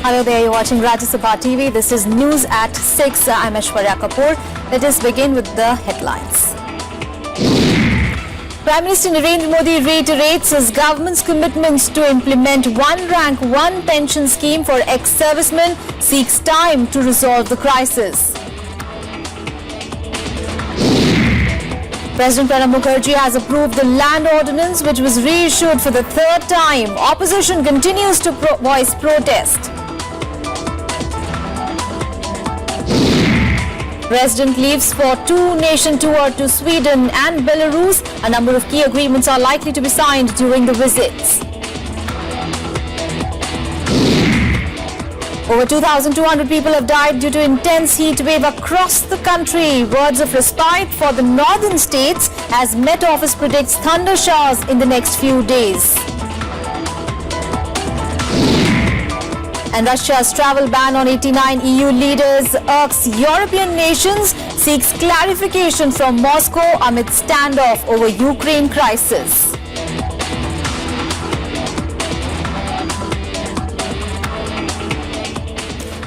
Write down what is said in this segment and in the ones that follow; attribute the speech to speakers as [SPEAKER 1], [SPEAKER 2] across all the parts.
[SPEAKER 1] Hello there, you're watching Rajya Sabha TV. This is News at 6. I'm Aishwarya Kapoor. Let us begin with the headlines. Prime Minister Narendra Modi reiterates his government's commitments to implement one rank, one pension scheme for ex-servicemen, seeks time to resolve the crisis. President Pranab Mukherjee has approved the land ordinance which was reissued for the third time. Opposition continues to voice protest. President leaves for two-nation tour to Sweden and Belarus. A number of key agreements are likely to be signed during the visits. Over 2,200 people have died due to intense heat wave across the country. Words of respite for the northern states as Met Office predicts thunder showers in the next few days. And Russia's travel ban on 89 EU leaders irks European nations, seeks clarification from Moscow amid standoff over Ukraine crisis.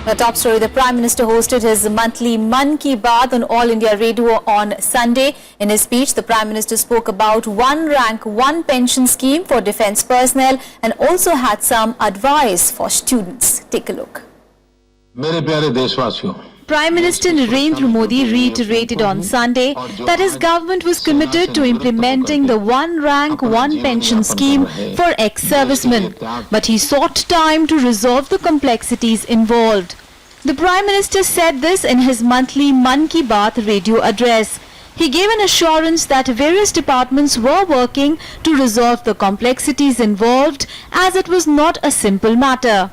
[SPEAKER 1] The top story, the Prime Minister hosted his monthly Mann Ki Baat on All India Radio on Sunday. In his speech, the Prime Minister spoke about one rank, one pension scheme for defence personnel and also had some advice for students. Take a look.
[SPEAKER 2] मेरे प्यारे देशवासियों,
[SPEAKER 3] Prime Minister Narendra Modi reiterated on Sunday that his government was committed to implementing the one rank, one pension scheme for ex-servicemen, but he sought time to resolve the complexities involved. The Prime Minister said this in his monthly Mann Ki Baat radio address. He gave an assurance that various departments were working to resolve the complexities involved, as it was not a simple matter.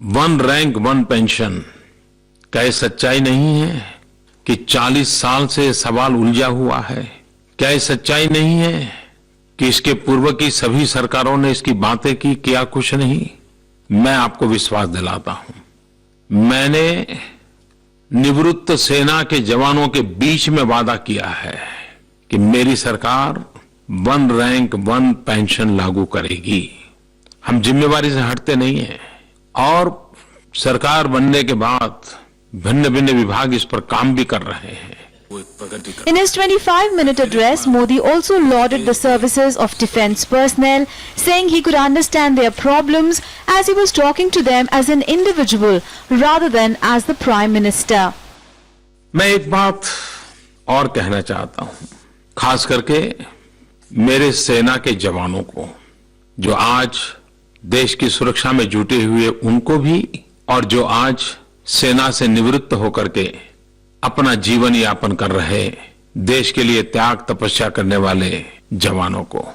[SPEAKER 2] One rank one pension क्या ये सच्चाई नहीं है कि 40 साल से सवाल उलझा हुआ है? क्या ये सच्चाई नहीं है कि इसके पूर्व की सभी सरकारों ने इसकी बातें की, किया कुछ नहीं? मैं आपको विश्वास दिलाता हूं, मैंने निवृत्त सेना के जवानों के बीच में वादा किया है कि मेरी सरकार वन रैंक वन पेंशन लागू करेगी। हम जिम्मेवारी से हटते नहीं हैं और सरकार बनने के बाद भिन्न भिन्न विभाग इस पर काम भी कर रहे हैं।
[SPEAKER 3] In his 25-minute address, Modi also lauded the services of defence personnel, saying he could understand their problems as he was talking to them as an individual rather than as the Prime Minister.
[SPEAKER 2] मैं एक बात और कहना चाहता हूं, खास करके मेरे सेना के जवानों को जो आज देश की सुरक्षा में जुटे हुए उनको भी और जो आज सेना से निवृत्त होकर के अपना जीवन यापन कर रहे देश के लिए त्याग तपस्या करने वाले जवानों को।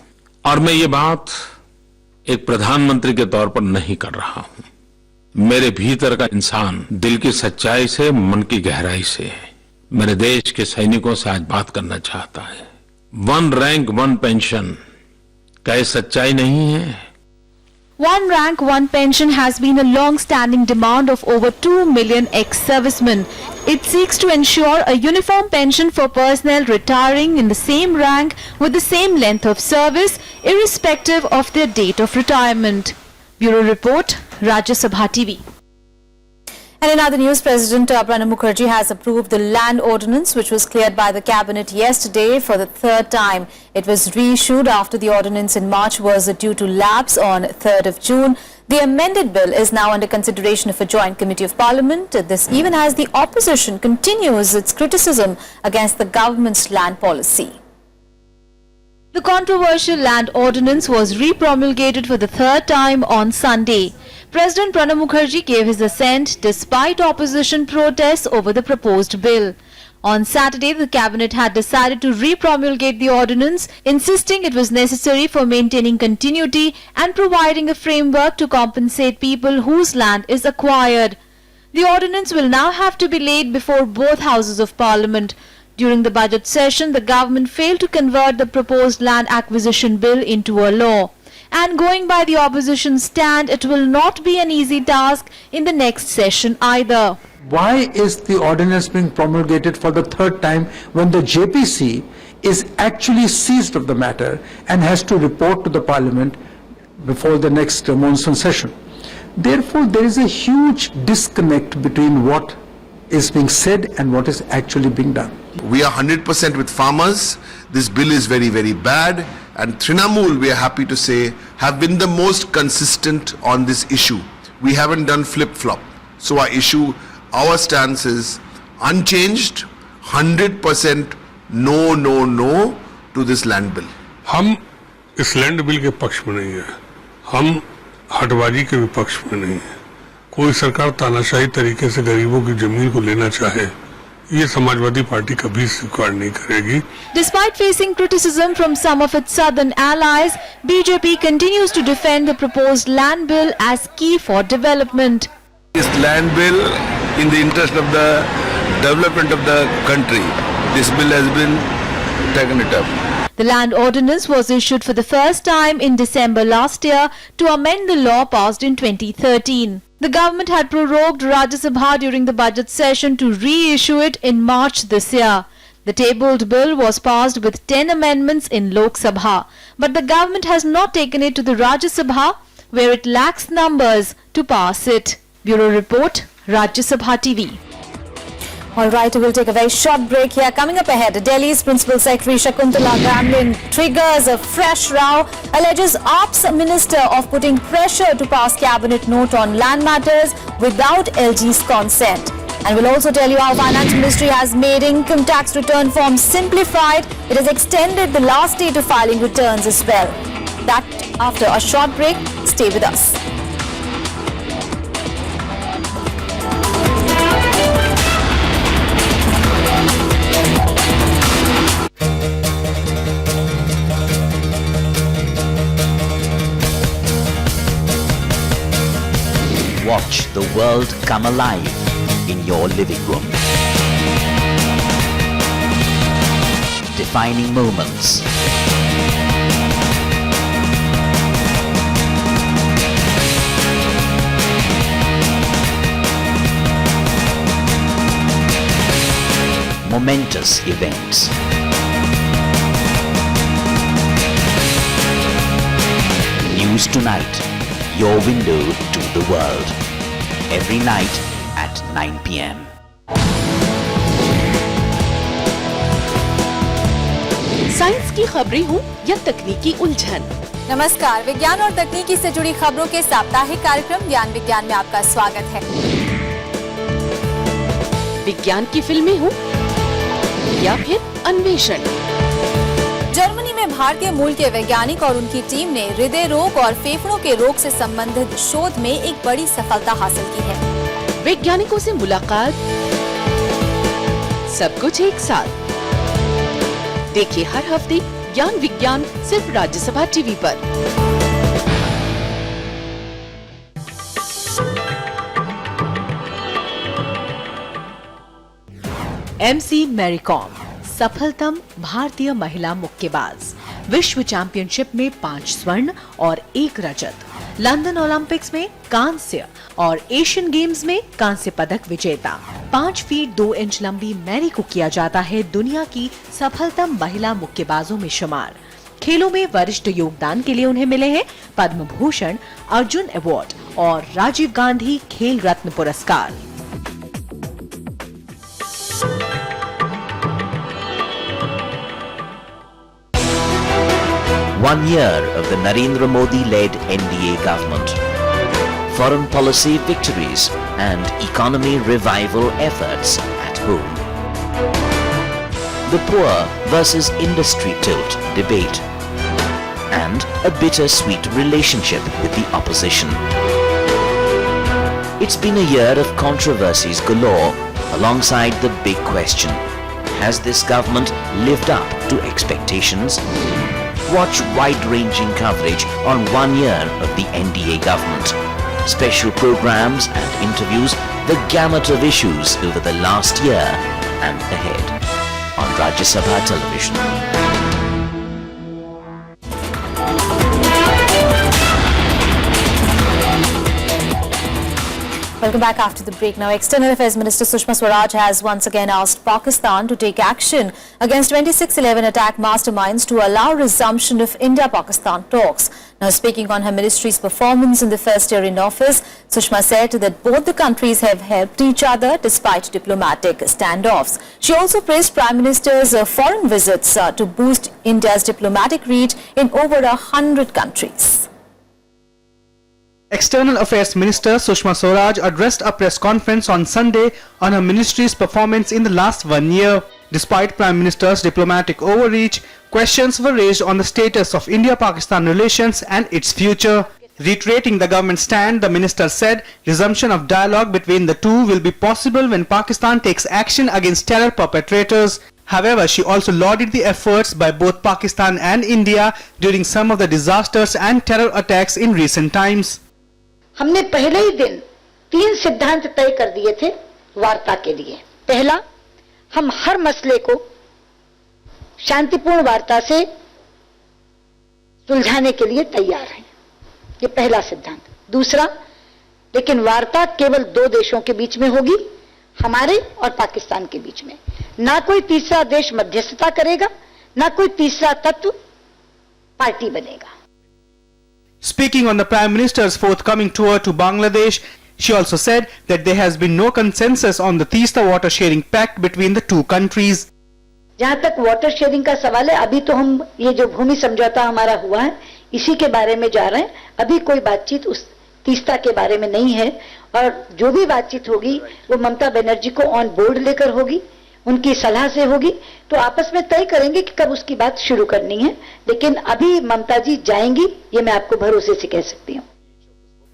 [SPEAKER 2] और मैं ये बात एक प्रधानमंत्री के तौर पर नहीं कर रहा हूं, मेरे भीतर का इंसान दिल की सच्चाई से, मन की गहराई से मेरे देश के सैनिकों से आज बात करना चाहता है। वन रैंक वन पेंशन क्या ये सच्चाई नहीं है?
[SPEAKER 3] One rank, one pension has been a long-standing demand of over 2 million ex-servicemen. It seeks to ensure a uniform pension for personnel retiring in the same rank with the same length of service, irrespective of their date of retirement. Bureau Report, Rajya Sabha TV.
[SPEAKER 1] And in other news, President Pranab Mukherjee has approved the land ordinance which was cleared by the cabinet yesterday for the third time. It was reissued after the ordinance in March was due to lapse on 3rd of June. The amended bill is now under consideration of a joint committee of parliament. This even as the opposition continues its criticism against the government's land policy.
[SPEAKER 3] The controversial land ordinance was re-promulgated for the third time on Sunday. President Pranab Mukherjee gave his assent despite opposition protests over the proposed bill. On Saturday, the cabinet had decided to re-promulgate the ordinance, insisting it was necessary for maintaining continuity and providing a framework to compensate people whose land is acquired. The ordinance will now have to be laid before both houses of parliament. During the budget session, the government failed to convert the proposed land acquisition bill into a law. And going by the opposition's stand, it will not be an easy task in the next session either.
[SPEAKER 4] Why is the ordinance being promulgated for the third time when the JPC is actually seized of the matter and has to report to the parliament before the next monsoon session? Therefore, there is a huge disconnect between what is being said and what is actually being done.
[SPEAKER 5] We are 100% with farmers. This bill is very, very bad. And Trinamool, we are happy to say, have been the most consistent on this issue. We haven't done flip-flop. So our stance is unchanged, 100% no to this land bill.
[SPEAKER 6] हम इस land bill के पक्ष में नहीं है, हम हटबाजी के विपक्ष में नहीं है। कोई सरकार तानाशाही तरीके से गरीबों की जमीन को लेना चाहे, ये समाजवादी पार्टी कभी स्वीकार नहीं करेगी।
[SPEAKER 3] Despite facing criticism from some of its southern allies, BJP continues to defend the proposed land bill as key for development.
[SPEAKER 7] This land bill in the interest of the development of the country. This bill has been taken it up.
[SPEAKER 3] The land ordinance was issued for the first time in December last year to amend the law passed in 2013. The government had prorogued Rajya Sabha during the budget session to reissue it in March this year. The tabled bill was passed with 10 amendments in Lok Sabha, but the government has not taken it to the Rajya Sabha, where it lacks numbers to pass it. Bureau Report, Rajya Sabha TV.
[SPEAKER 1] All right, we'll take a very short break here. Coming up ahead, Delhi's Principal Secretary Shakuntala Gamlin triggers a fresh row, alleges AAP's minister of putting pressure to pass cabinet note on land matters without LG's consent. And we'll also tell you how Finance Ministry has made income tax return forms simplified. It has extended the last day to filing returns as well. That after a short break. Stay with us.
[SPEAKER 8] Watch the world come alive in your living room. Defining moments. Momentous events. News Tonight. Your window to the world. Every night at 9 p.m.
[SPEAKER 9] Science की खबरें हो या तकनीकी उलझन।
[SPEAKER 1] नमस्कार, विज्ञान और तकनीकी से जुड़ी खबरों के साप्ताहिक कार्यक्रम ज्ञान विज्ञान में आपका स्वागत है।
[SPEAKER 9] विज्ञान की फिल्में हो या फिर अन्वेषण।
[SPEAKER 1] जर्मनी में भारतीय मूल के वैज्ञानिक और उनकी टीम ने हृदय रोग और फेफड़ों के रोग से संबंधित शोध में एक बड़ी सफलता हासिल की है।
[SPEAKER 9] वैज्ञानिकों से मुलाकात, सब कुछ एक साथ। देखिए हर हफ्ते ज्ञान विज्ञान सिर्फ राज्यसभा टीवी पर।
[SPEAKER 3] MC मैरी कॉम सफलतम भारतीय महिला मुक्केबाज। विश्व चैंपियनशिप में 5 स्वर्ण और 1 रजत, लंदन ओलंपिक्स में कांस्य और एशियन गेम्स में कांस्य पदक विजेता। 5 फीट 2 इंच लंबी मैरी को किया जाता है दुनिया की सफलतम महिला मुक्केबाजों में शुमार। खेलों में वरिष्ठ योगदान के लिए उन्हें मिले हैं पद्म भूषण, अर्जुन अवार्ड और राजीव गांधी खेल रत्न पुरस्कार।
[SPEAKER 8] One year of the Narendra Modi-led NDA government. Foreign policy victories and economy revival efforts at home. The poor versus industry tilt debate. And a bittersweet relationship with the opposition. It's been a year of controversies galore alongside the big question. Has this government lived up to expectations? Watch wide-ranging coverage on 1 year of the NDA government. Special programs and interviews, the gamut of issues over the last year and ahead on Rajya Sabha television.
[SPEAKER 1] Welcome back after the break. Now, External Affairs Minister Sushma Swaraj has once again asked Pakistan to take action against 26/11 attack masterminds to allow resumption of India-Pakistan talks. Now, speaking on her ministry's performance in the first year in office, Sushma said that both the countries have helped each other despite diplomatic standoffs. She also praised Prime Minister's foreign visits to boost India's diplomatic reach in over 100 countries.
[SPEAKER 10] External Affairs Minister Sushma Swaraj addressed a press conference on Sunday on her ministry's performance in the last 1 year. Despite Prime Minister's diplomatic overreach, questions were raised on the status of India-Pakistan relations and its future. Reiterating the government's stand, the minister said resumption of dialogue between the two will be possible when Pakistan takes action against terror perpetrators. However, she also lauded the efforts by both Pakistan and India during some of the disasters and terror attacks in recent times.
[SPEAKER 11] हमने पहले ही दिन 3 सिद्धांत तय कर दिए थे वार्ता के लिए। पहला, हम हर मसले को शांतिपूर्ण वार्ता से सुलझाने के लिए तैयार हैं। ये पहला सिद्धांत। दूसरा, लेकिन वार्ता केवल 2 देशों के बीच में होगी, हमारे और पाकिस्तान के बीच में। ना कोई तीसरा देश मध्यस्थता करेगा, ना कोई तीसरा तत्व पार्टी बनेगा।
[SPEAKER 10] Speaking on the Prime Minister's forthcoming tour to Bangladesh, she also said that there has been no consensus on the Teesta water sharing pact between the two countries.
[SPEAKER 11] जहां तक वाटर शेयरिंग का सवाल है, अभी तो हम ये जो भूमि समझौता हमारा हुआ है, इसी के बारे में जा रहे हैं। अभी कोई बातचीत उस तीस्ता के बारे में नहीं है और जो भी बातचीत होगी वो ममता बनर्जी को ऑन बोर्ड लेकर होगी, उनकी सलाह से होगी। तो आपस में तय करेंगे कि कब उसकी बात शुरू करनी है, लेकिन अभी ममता जी जाएंगी, ये मैं आपको भरोसे से कह सकती हूँ।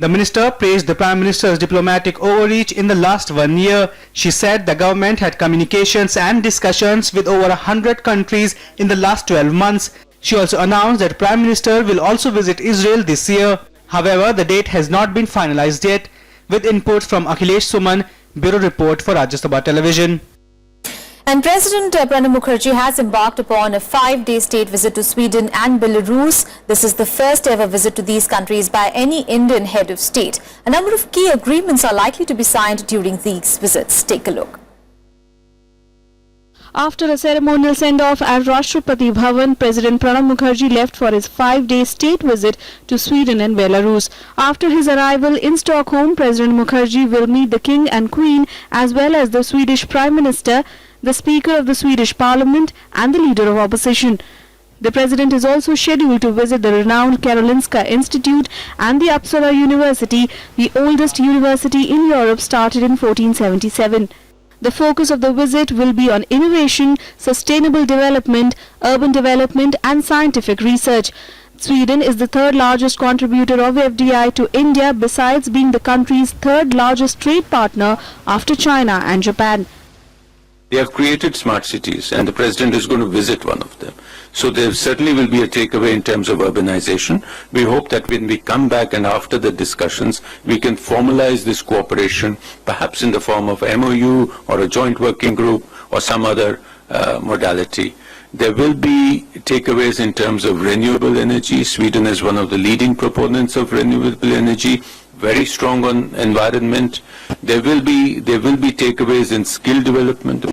[SPEAKER 10] The minister praised the Prime Minister's diplomatic overreach in the last 1 year. She said the government had communications and discussions with over 100 countries in the last 12 months. She also announced that Prime Minister will also visit Israel this year. However, the date has not been finalized yet. With inputs from Akhilesh Suman, Bureau Report for Rajya Sabha Television.
[SPEAKER 1] And President Pranab Mukherjee has embarked upon a 5-day state visit to Sweden and Belarus. This is the first ever visit to these countries by any Indian head of state. A number of key agreements are likely to be signed during these visits. Take a look.
[SPEAKER 3] After a ceremonial send-off at Rashtrapati Bhavan, President Pranab Mukherjee left for his 5-day state visit to Sweden and Belarus. After his arrival in Stockholm, President Mukherjee will meet the King and Queen as well as the Swedish Prime Minister, the Speaker of the Swedish Parliament and the Leader of Opposition. The President is also scheduled to visit the renowned Karolinska Institute and the Uppsala University, the oldest university in Europe, started in 1477. The focus of the visit will be on innovation, sustainable development, urban development and scientific research. Sweden is the 3rd largest contributor of FDI to India, besides being the country's 3rd largest trade partner after China and Japan.
[SPEAKER 12] They have created smart cities and the President is going to visit one of them. So there certainly will be a takeaway in terms of urbanization. We hope that when we come back and after the discussions, we can formalize this cooperation, perhaps in the form of MOU or a joint working group or some other modality. There will be takeaways in terms of renewable energy. Sweden is one of the leading proponents of renewable energy, very strong on environment. There will be takeaways in skill development.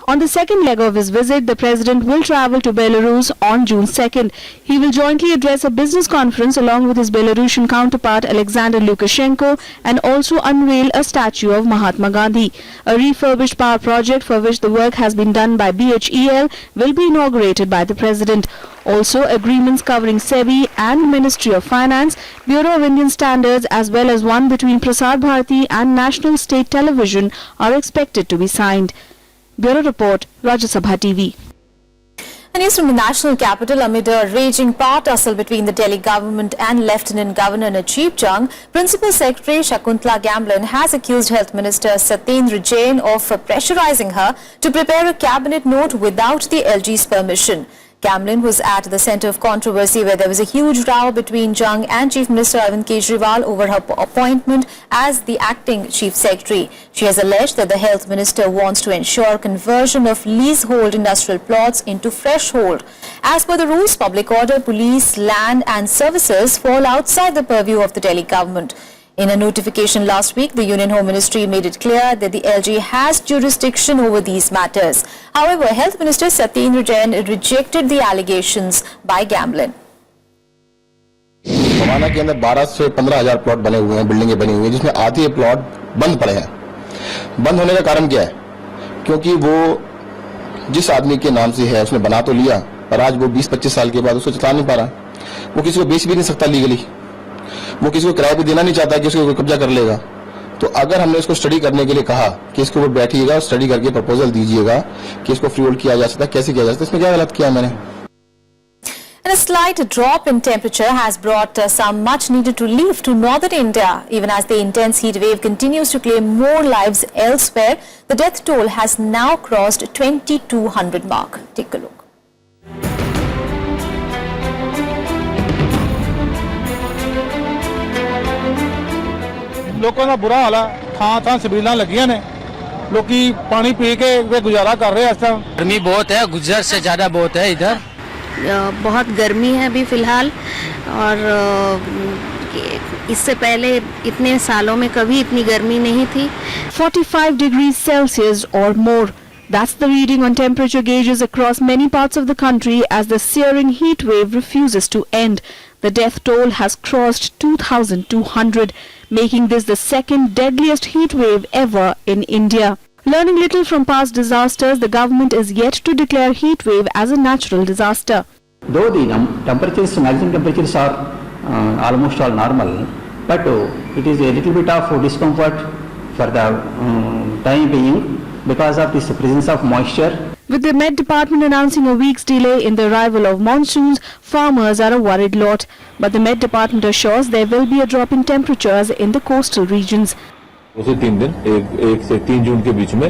[SPEAKER 3] On the second leg of his visit, the President will travel to Belarus on June 2nd. He will jointly address a business conference along with his Belarusian counterpart Alexander Lukashenko and also unveil a statue of Mahatma Gandhi. A refurbished power project for which the work has been done by BHEL will be inaugurated by the President. Also, agreements covering SEBI and Ministry of Finance, Bureau of Indian Standards as well as one between Prasar Bharati and National State Television are expected to be signed. Bureau Report, Rajya Sabha TV.
[SPEAKER 1] And news from the national capital. Amid a raging power tussle between the Delhi government and Lieutenant Governor Najib Jung, Principal Secretary Shakuntala Gamblin has accused Health Minister Satyendra Jain of pressurizing her to prepare a cabinet note without the LG's permission. Gamblin was at the centre of controversy where there was a huge row between Jung and Chief Minister Arvind Kejriwal over her appointment as the acting Chief Secretary. She has alleged that the Health Minister wants to ensure conversion of leasehold industrial plots into freehold. As per the rules, public order, police, land and services fall outside the purview of the Delhi government. In a notification last week, the Union Home Ministry made it clear that the LG has jurisdiction over these matters. However, Health Minister Satyendra Jain rejected the allegations by Gamblin.
[SPEAKER 13] माना के अंदर 12 से 15 हजार plot बने हुए हैं, बिल्डिंगें बनी हुई हैं, जिसमें आधी प्लॉट बंद पड़े हैं। बंद होने का कारण क्या है? क्योंकि वो जिस आदमी के नाम से है उसने बना तो लिया, पर आज वो 20-25 साल के बाद उसको चला नहीं पा रहा। वो किसी को बेच भी नहीं सकता लीगली, वो किसी को किराए पे देना नहीं चाहता कि उसको कब्जा कर लेगा। तो अगर हमने इसको स्टडी करने के लिए कहा कि इसको बैठिएगा, स्टडी करके प्रपोजल दीजिएगा कि इसको फ्री होल्ड किया जा सकता है, कैसे किया जा सकता है, इसमें क्या गलत किया मैंने?
[SPEAKER 1] And a slight drop in temperature has brought some much needed relief to northern India. Even as the intense heat wave continues to claim more lives elsewhere, the death toll has now crossed 2200 mark. Take a look.
[SPEAKER 14] ਲੋਕਾਂ ਦਾ ਬੁਰਾ ਹਾਲ ਆ, ਥਾਂ ਸਬੀਲਾਂ ਲੱਗੀਆਂ ਨੇ, ਲੋਕੀ ਪਾਣੀ ਪੀ ਕੇ ਗੁਜ਼ਾਰਾ ਕਰ ਰਹੇ ਆ। ਇਸ ਟਾਈਮ
[SPEAKER 15] गर्मी बहुत है, गुजर से ज्यादा बहुत है इधर।
[SPEAKER 16] बहुत गर्मी है अभी फिलहाल, और इससे पहले इतने सालों में कभी इतनी गर्मी नहीं थी।
[SPEAKER 3] 45 degrees Celsius or more. That's the reading on temperature gauges across many parts of the country as the searing heat wave refuses to end. The death toll has crossed 2,200, making this the second deadliest heat wave ever in India. Learning little from past disasters, the government is yet to declare heat wave as a natural disaster.
[SPEAKER 17] Though the temperatures, maximum temperatures are almost all normal, but it is a little bit of discomfort for the time being because of this presence of moisture.
[SPEAKER 3] With the Met Department announcing a week's delay in the arrival of monsoons, farmers are a worried lot. But the Met Department assures there will be a drop in temperatures in the coastal regions.
[SPEAKER 18] उसे 3 दिन 1 से 3 जून के बीच में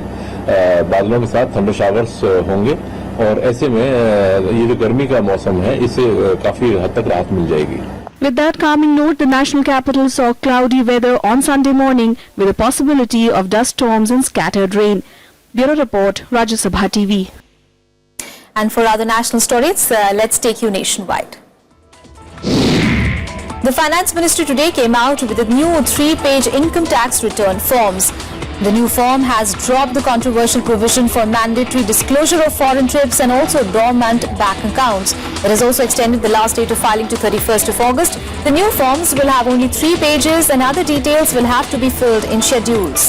[SPEAKER 18] बादलों के साथ thunder showers होंगे, और ऐसे में ये जो गर्मी का मौसम है इससे काफी हद तक राहत मिल जाएगी।
[SPEAKER 3] With that calming note, the national capital saw cloudy weather on Sunday morning with a possibility of dust storms and scattered rain. Bureau Report, Rajya Sabha TV.
[SPEAKER 1] And for other national stories, let's take you nationwide. The Finance Ministry today came out with a new 3-page income tax return forms. The new form has dropped the controversial provision for mandatory disclosure of foreign trips and also dormant bank accounts. It has also extended the last date of filing to 31st of August. The new forms will have only 3 pages and other details will have to be filled in schedules.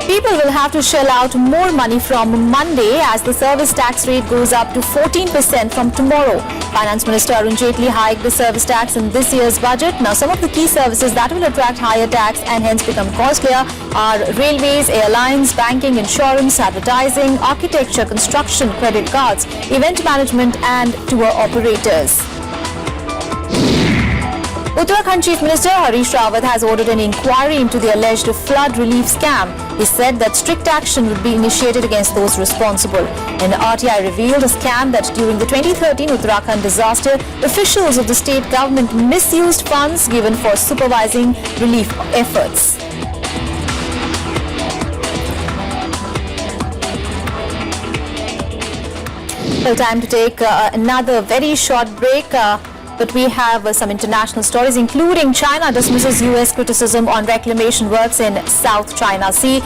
[SPEAKER 1] People will have to shell out more money from Monday as the service tax rate goes up to 14% from tomorrow. Finance Minister Arun Jaitley hiked the service tax in this year's budget. Now, some of the key services that will attract higher tax and hence become costlier are railways, airlines, banking, insurance, advertising, architecture, construction, credit cards, event management and tour operators. Uttarakhand Chief Minister Harish Rawat has ordered an inquiry into the alleged flood relief scam. He said that strict action would be initiated against those responsible. An RTI revealed a scam that during the 2013 Uttarakhand disaster, officials of the state government misused funds given for supervising relief efforts. Well, time to take another very short break. But we have some international stories, including China dismisses US criticism on reclamation works in South China Sea.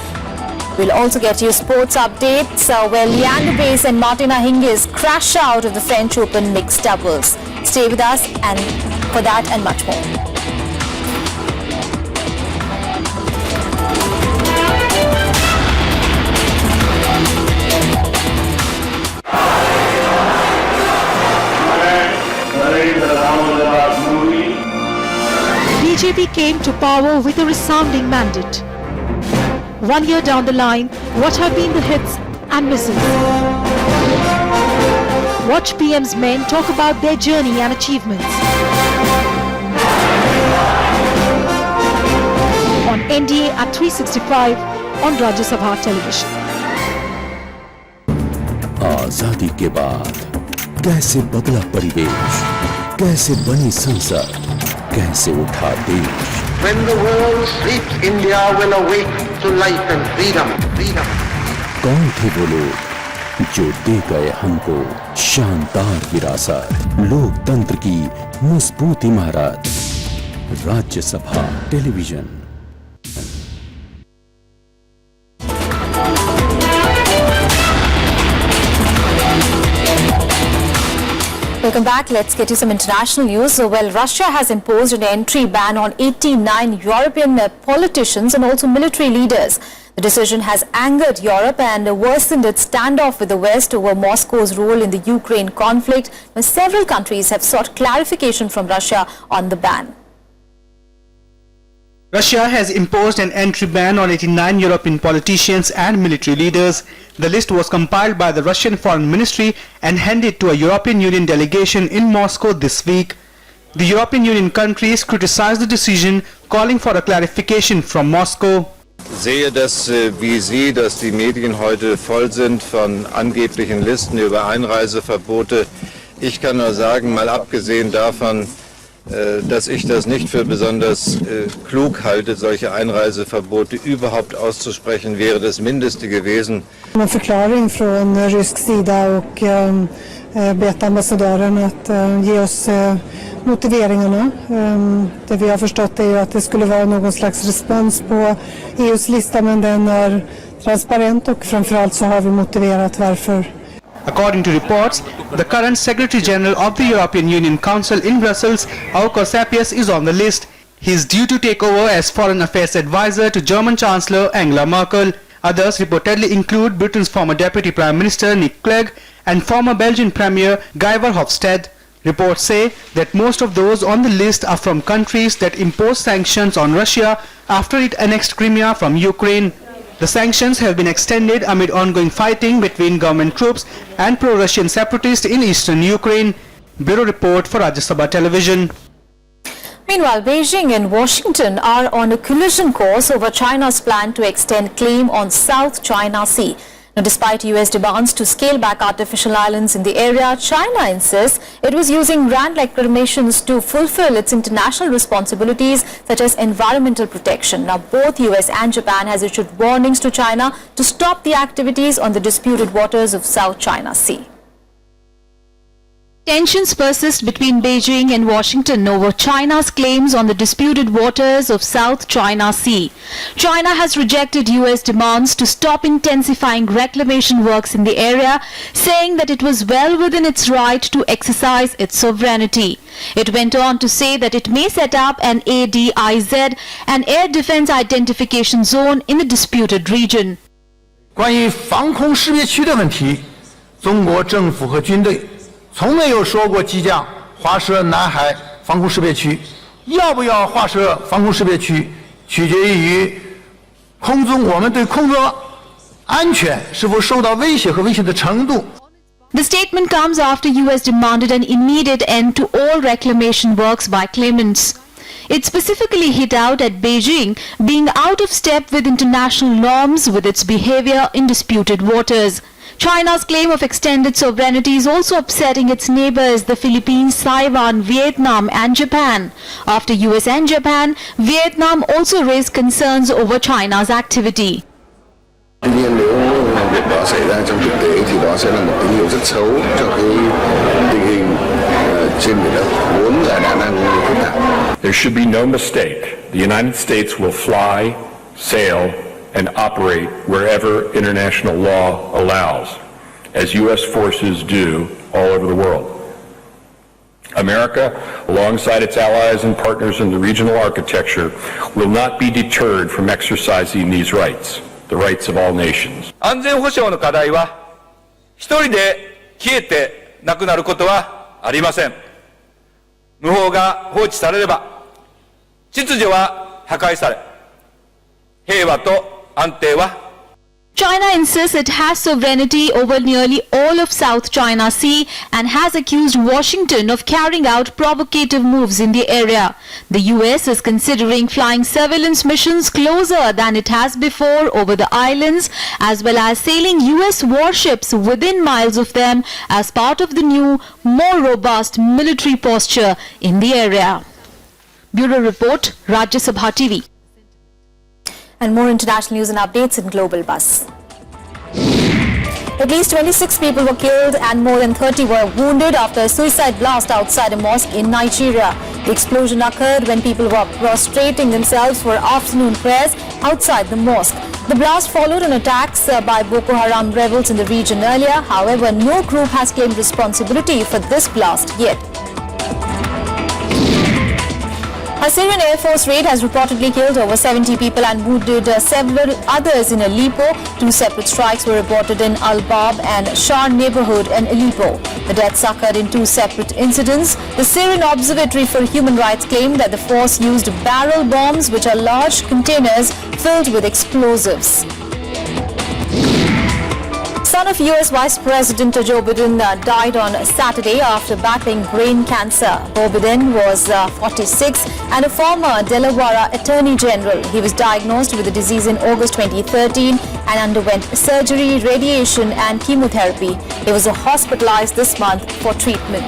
[SPEAKER 1] We'll also get you sports updates where Leander Paes and Martina Hingis crash out of the French Open mixed doubles. Stay with us and for that and much more.
[SPEAKER 3] BJP came to power with a resounding mandate. 1 year down the line, what have been the hits and misses? Watch PM's men talk about their journey and achievements. On NDA at 365 on Rajya Sabha television.
[SPEAKER 19] आजादी के बाद कैसे बदला परिवेश, कैसे बनी संसद, कैसे उठा देश।
[SPEAKER 20] When the world sleeps, India will awake to life and freedom.
[SPEAKER 19] कौन थे वो लोग जो दे गए हमको शानदार विरासत, लोकतंत्र की मजबूत इमारत। राज्य सभा television.
[SPEAKER 1] Welcome back. Let's get you some international news. Well, Russia has imposed an entry ban on 89 European politicians and also military leaders. The decision has angered Europe and worsened its standoff with the West over Moscow's role in the Ukraine conflict. Several countries have sought clarification from Russia on the ban.
[SPEAKER 10] Russia has imposed an entry ban on 89 European politicians and military leaders. The list was compiled by the Russian Foreign Ministry and handed to a European Union delegation in Moscow this week. The European Union countries criticized the decision, calling for a clarification from Moscow.
[SPEAKER 21] Sehe das wie Sie, dass die Medien heute voll sind von angeblichen Listen über Einreiseverbote. Ich kann nur sagen, mal abgesehen davon, dass ich das nicht für besonders klug halte, solche Einreiseverbote überhaupt auszusprechen, wäre das Mindeste gewesen.
[SPEAKER 22] En förklaring från rysk sida och bett ambassadören att ge oss motiveringarna. Det vi har förstått är ju att det skulle vara någon slags respons på EUs lista, men den är transparent och framförallt så har vi motiverat varför.
[SPEAKER 10] According to reports, the current Secretary General of the European Union Council in Brussels, Aukos Appius, is on the list. He is due to take over as Foreign Affairs Advisor to German Chancellor Angela Merkel. Others reportedly include Britain's former Deputy Prime Minister Nick Clegg and former Belgian Premier Guy Verhofstadt. Reports say that most of those on the list are from countries that imposed sanctions on Russia after it annexed Crimea from Ukraine. The sanctions have been extended amid ongoing fighting between government troops and pro-Russian separatists in eastern Ukraine. Bureau report for Rajya Sabha television.
[SPEAKER 1] Meanwhile, Beijing and Washington are on a collision course over China's plan to extend claim on South China Sea. Now, despite US demands to scale back artificial islands in the area, China insists it was using RAND-like permissions to fulfill its international responsibilities such as environmental protection. Now, both US and Japan has issued warnings to China to stop the activities on the disputed waters of South China Sea.
[SPEAKER 3] Tensions persist between Beijing and Washington over China's claims on the disputed waters of South China Sea. China has rejected US demands to stop intensifying reclamation works in the area, saying that it was well within its right to exercise its sovereignty. It went on to say that it may set up an ADIZ, an Air Defense Identification Zone, in the disputed region.
[SPEAKER 14] 关于防空识别区的问题，中国政府和军队 从没有说过即将划设南海防空识别区，要不要划设防空识别区，取决于空中我们对空中安全是否受到威胁和威胁的程度。
[SPEAKER 3] The statement comes after US demanded an immediate end to all reclamation works by claimants. It specifically hit out at Beijing being out of step with international norms with its behavior in disputed waters. China's claim of extended sovereignty is also upsetting its neighbors, the Philippines, Taiwan, Vietnam and Japan. After US and Japan, Vietnam also raised concerns over China's activity.
[SPEAKER 13] Tuy nhiên nếu việc đó xảy ra trong thực tế thì đó sẽ là một tín hiệu rất xấu cho cái tình hình trên biển Đông vốn là đã đang phức tạp.
[SPEAKER 23] There should be no mistake. The United States will fly, sail, and operate wherever international law allows, as U.S. forces do all over the world. America, alongside its allies and partners in the regional architecture, will not be deterred from exercising these rights, the rights of all nations.
[SPEAKER 7] 安全保障の課題は一人で消えてなくなることはありません。無法が放置されれば秩序は破壊され、平和と安定は
[SPEAKER 3] China insists it has sovereignty over nearly all of South China Sea and has accused Washington of carrying out provocative moves in the area. The US is considering flying surveillance missions closer than it has before over the islands, as well as sailing US warships within miles of them as part of the new, more robust military posture in the area. Bureau Report, Rajya Sabha TV.
[SPEAKER 1] And more international news and updates in Global Bus. At least 26 people were killed and more than 30 were wounded after a suicide blast outside a mosque in Nigeria. The explosion occurred when people were prostrating themselves for afternoon prayers outside the mosque. The blast followed on attacks by Boko Haram rebels in the region earlier. However, no group has claimed responsibility for this blast yet. A Syrian Air Force raid has reportedly killed over 70 people and wounded several others in Aleppo. 2 separate strikes were reported in Al-Bab and Shar neighborhood in Aleppo. The deaths occurred in 2 separate incidents. The Syrian Observatory for Human Rights claimed that the force used barrel bombs, which are large containers filled with explosives. Son of US Vice President Joe Biden died on Saturday after battling brain cancer. Joe Biden was 46 and a former Delaware Attorney General. He was diagnosed with the disease in August 2013 and underwent surgery, radiation and chemotherapy. He was hospitalized this month for treatment.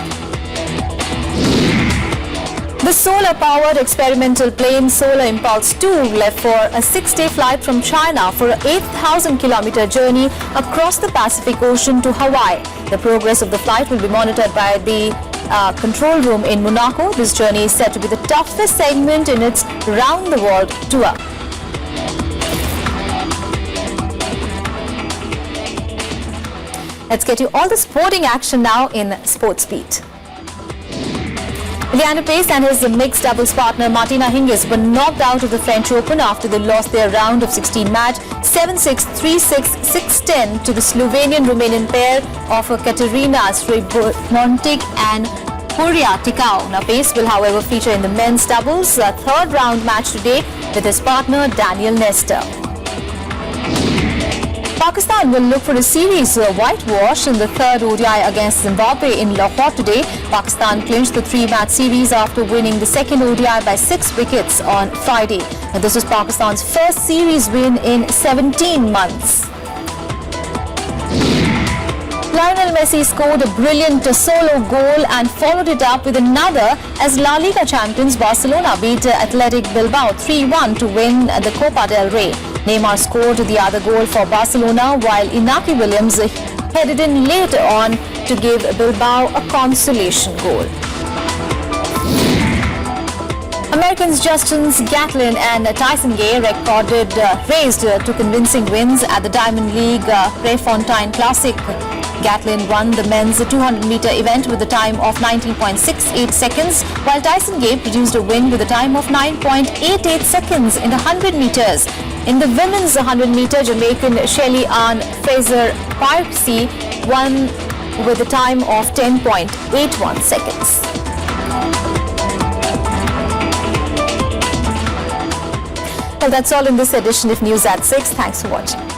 [SPEAKER 1] The solar-powered experimental plane Solar Impulse 2 left for a 6-day flight from China for an 8,000-kilometer journey across the Pacific Ocean to Hawaii. The progress of the flight will be monitored by the control room in Monaco. This journey is said to be the toughest segment in its round-the-world tour. Let's get you all the sporting action now in Sports Beat. Leander Paes and his mixed doubles partner Martina Hingis were knocked out of the French Open after they lost their round of 16 match 7-6, 3-6, 6-10 to the Slovenian-Romanian pair of Katerina Srebotnik and Horia Tikau. Now Paes will however feature in the men's doubles third round match today with his partner Daniel Nestor. Pakistan will look for a series whitewash in the third ODI against Zimbabwe in Lahore today. Pakistan clinched the 3-match series after winning the second ODI by 6 wickets on Friday. Now, this was Pakistan's first series win in 17 months. Lionel Messi scored a brilliant solo goal and followed it up with another as La Liga champions Barcelona beat Athletic Bilbao 3-1 to win the Copa del Rey. Neymar scored the other goal for Barcelona while Inaki Williams headed in later on to give Bilbao a consolation goal. Americans Justin Gatlin and Tyson Gay raced to convincing wins at the Diamond League Prefontaine Classic. Gatlin won the men's 200-meter event with a time of 19.68 seconds, while Tyson Gay produced a win with a time of 9.88 seconds in the 100 meters. In the women's 100-meter, Jamaican Shelly Ann Fraser-Parksey won with a time of 10.81 seconds. Well, that's all in this edition of News at 6. Thanks for watching.